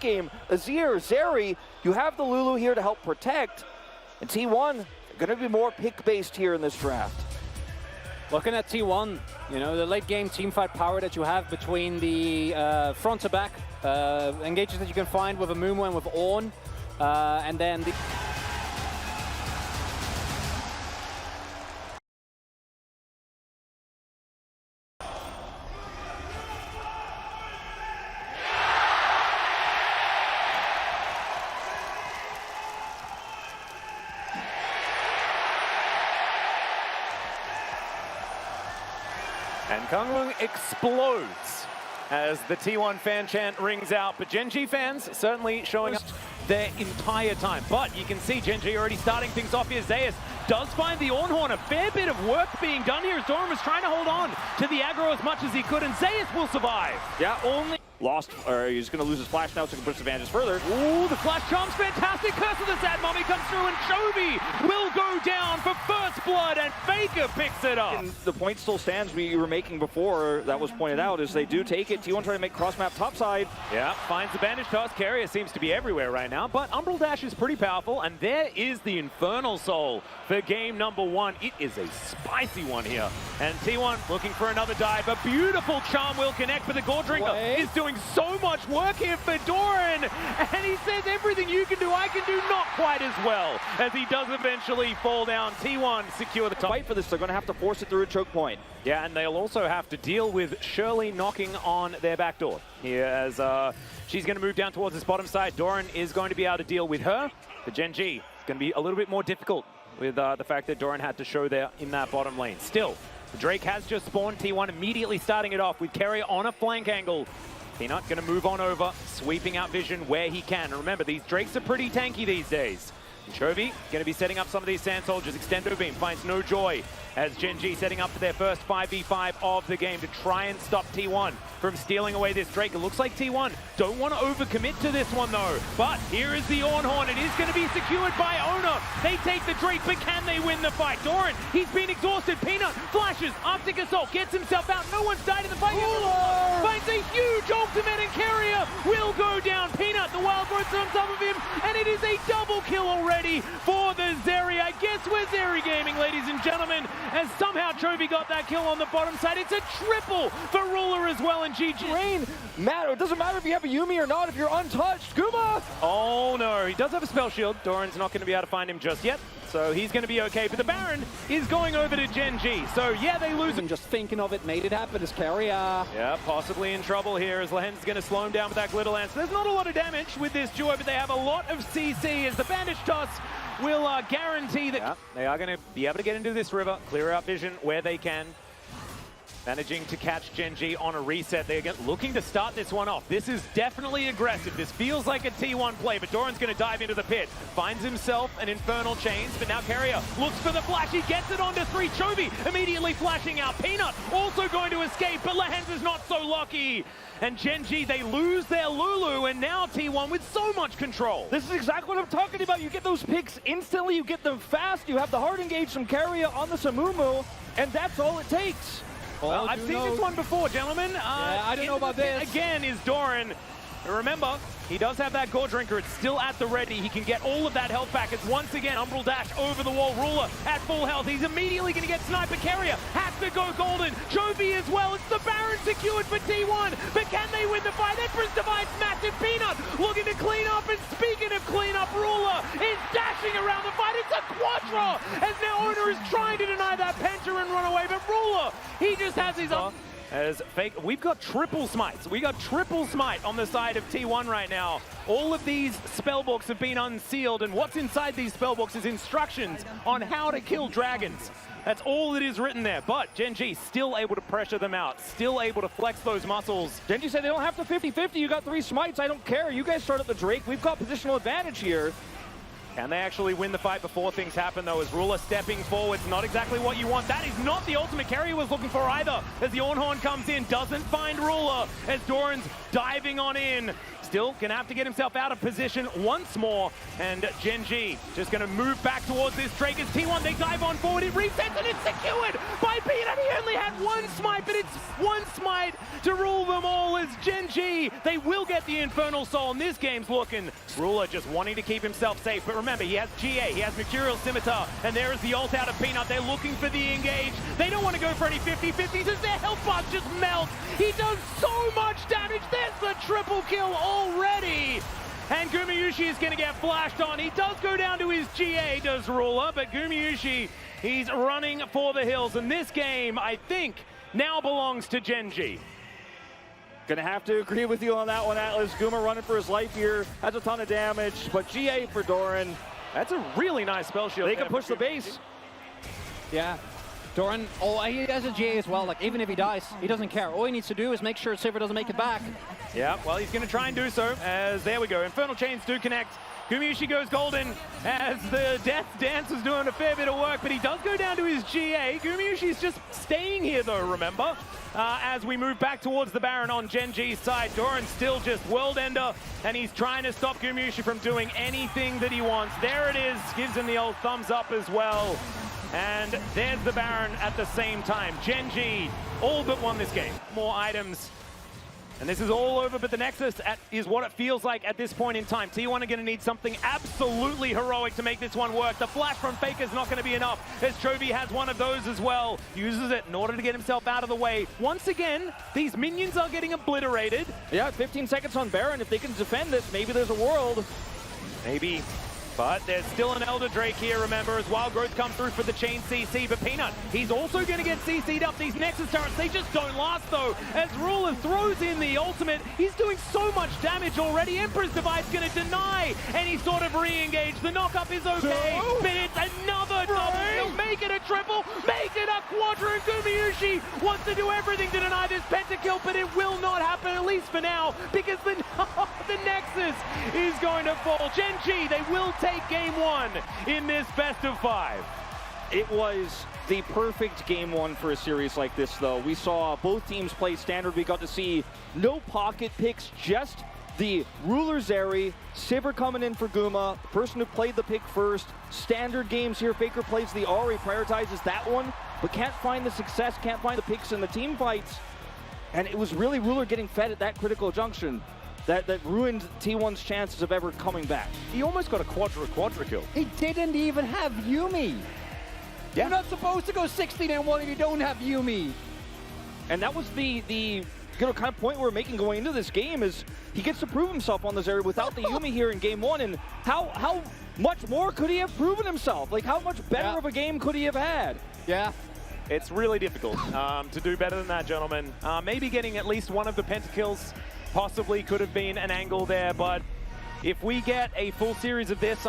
game. Azir, Zeri, you have the Lulu here to help protect. And T1, going to be more pick-based here in this draft. Looking at T1, you know, the late game teamfight power that you have between the front to back engages that you can find with a Mumu and with Ornn, and then the... And Kunglun explodes as the T1 fan chant rings out. But GENG fans certainly showing up their entire time. But you can see GENG already starting things off here. Zeus does find the Ornhorn. A fair bit of work being done here as Doran was trying to hold on to the aggro as much as he could. And Zeus will survive. Yeah, only lost, or he's going to lose his flash now, so he can push advantage further. Ooh, the flash charm's fantastic. Curse of the Sad Mummy comes through, and Chovy will go down for first blood, and Faker picks it up. And the point still stands we were making before, that was pointed out, is they do take it. T1 trying to make cross-map topside. Yeah, finds the bandage toss. Carrier seems to be everywhere right now, but Umbral Dash is pretty powerful, and there is the Infernal Soul for game number 1. It is a spicy one here. And T1 looking for another dive. A beautiful charm will connect, but the Gore Drinker is doing so much work here for Doran, and he says everything you can do, I can do not quite as well, as he does eventually fall down. T1 secure the top. Fight for this, they're going to have to force it through a choke point. Yeah, and they'll also have to deal with Shirley knocking on their back door here as she's going to move down towards this bottom side. Doran is going to be able to deal with her. The GENG is going to be a little bit more difficult with the fact that Doran had to show there in that bottom lane. Still, Drake has just spawned. T1 immediately starting it off with Carrier on a flank angle. Peanut going to move on over, sweeping out vision where he can. And remember, these Drakes are pretty tanky these days. Chovy going to be setting up some of these Sand Soldiers. Extendo Beam finds no joy as GENG setting up for their first 5v5 of the game to try and stop T1 from stealing away this Drake. It looks like T1 don't want to overcommit to this one though. But here is the Ornhorn. It is going to be secured by Owner. They take the Drake, but can they win the fight? Doran, he's been exhausted. Peanut flashes, Arctic Assault, gets himself out. No one's died in the fight. Finds a huge ultimate, and Carrier will go down. Peanut, the Wild Growth's on top of him, and it is a double kill already for the Zeri. I guess we're Zeri gaming, ladies and gentlemen, as somehow Chovy got that kill on the bottom side. It's a triple for Ruler as well, and GG. Rain, it doesn't matter if you have a Yuumi or not, if you're untouched. Guma! Oh no, he does have a spell shield. Doran's not going to be able to find him just yet, so he's going to be okay. But the Baron is going over to GENG. So yeah, they lose him. Just thinking of it, made it happen as Carrier. Yeah, possibly in trouble here as Lahen's going to slow him down with that Glitter Lance. There's not a lot of damage with this duo, but they have a lot of CC as the bandage toss will guarantee that they are going to be able to get into this river, clear out vision where they can. Managing to catch GENG on a reset. They're looking to start this one off. This is definitely aggressive. This feels like a T1 play, but Doran's going to dive into the pit. Finds himself an Infernal Chains, but now Carrier looks for the flash. He gets it onto 3. Chovy immediately flashing out. Peanut also going to escape, but Lahen's is not so lucky. And GENG, they lose their Lulu, and now T1 with so much control. This is exactly what I'm talking about. You get those picks instantly, you get them fast, you have the hard engage from Carrier on the Samumu, and that's all it takes. Well, I've seen this one before, gentlemen. Yeah, I don't know about this. Again is Doran. Remember, he does have that Gore Drinker. It's still at the ready. He can get all of that health back. It's once again Umbral Dash over the wall. Ruler at full health. He's immediately going to get Sniper. Carrier has to go golden. Chovy as well. It's the Baron secured for T1. But can they win the fight? Empress Divide's massive. Peanut looking to clean up. And speaking of clean up, Ruler is dashing around the fight. It's a Quadra. As now Owner is trying to deny that Penta and run away. But Ruler, he just has his up. As fake, we've got triple smites. We got triple smite on the side of T1 right now. All of these spellbooks have been unsealed, and what's inside these spellbooks is instructions on how to kill dragons. That's all that is written there, but GENG still able to pressure them out, still able to flex those muscles. GENG said they don't have to 50-50, you got 3 smites, I don't care. You guys start at the Drake, we've got positional advantage here. Can they actually win the fight before things happen, though, as Ruler stepping forward? Not exactly what you want. That is not the ultimate Carrier was looking for either, as the Ornhorn comes in, doesn't find Ruler, as Doran's diving on in. still gonna have to get himself out of position once more. And GENG just gonna move back towards this Drake as T1. They dive on forward, it resets and it's secured by Peanut. He only had one smite, but it's one smite to rule them all as GENG. They will get the Infernal Soul, and this game's looking. Ruler just wanting to keep himself safe, but remember, he has GA, he has Mercurial Scimitar, and there is the ult out of Peanut. They're looking for the engage. They don't want to go for any 50-50s as their health bar just melts. He does so much damage. There's the triple kill already. And Gumayusi is going to get flashed on. He does go down to his GA, does Ruler, but Gumayusi, he's running for the hills. And this game, I think, now belongs to GENG. Gonna have to agree with you on that one, Atlas. Guma running for his life here, has a ton of damage, but GA for Doran. That's a really nice spell shield. They can push the base. Yeah. Doran, he has a GA as well. Like, even if he dies, he doesn't care. All he needs to do is make sure Sivir doesn't make it back. Yeah, well, he's going to try and do so, as there we go. Infernal Chains do connect. Gumayusi goes golden, as the Death Dance was doing a fair bit of work, but he does go down to his GA. Gumayushi's just staying here, though, remember? As we move back towards the Baron on GENG's side, Doran's still just World Ender, and he's trying to stop Gumayusi from doing anything that he wants. There it is, gives him the old thumbs up as well. And there's the Baron at the same time. GENG all but won this game. More items. And this is all over, but the Nexus is what it feels like at this point in time. T1 are going to need something absolutely heroic to make this one work. The flash from Faker is not going to be enough, as Chovy has one of those as well. Uses it in order to get himself out of the way. Once again, these minions are getting obliterated. Yeah, 15 seconds on Baron. If they can defend this, maybe there's a world. Maybe. But there's still an Elder Drake here, remember, as Wild Growth come through for the chain CC. But Peanut, he's also going to get CC'd up. These Nexus turrets, they just don't last, though. As Ruler throws in the ultimate, he's doing so much damage already. Emperor's Device going to deny any sort of re-engage. The knock-up is okay, but it's another double kill. Make it a triple, make it a quadra. And Gumayusi wants to do everything to deny this pentakill, but it will not happen, at least for now, because the Nexus is going to fall. GENG, they will take game one in this best of 5. It was the perfect game one for a series like this, though. We saw both teams play standard. We got to see no pocket picks, just the Ruler Zeri, Sivir coming in for Guma, the person who played the pick first. Standard games here. Faker plays the Ahri, prioritizes that one, but can't find the success, can't find the picks in the team fights. And it was really Ruler getting fed at that critical junction that ruined T1's chances of ever coming back. He almost got a quadra kill. He didn't even have Yuumi. Yeah. You're not supposed to go 16-1 if you don't have Yuumi. And that was the kind of point we're making going into this game, is he gets to prove himself on this area without the Yuumi here in game one. And how much more could he have proven himself? Like, how much better of a game could he have had? Yeah. It's really difficult to do better than that, gentlemen. Maybe getting at least one of the pentakills possibly could have been an angle there, but if we get a full series of this,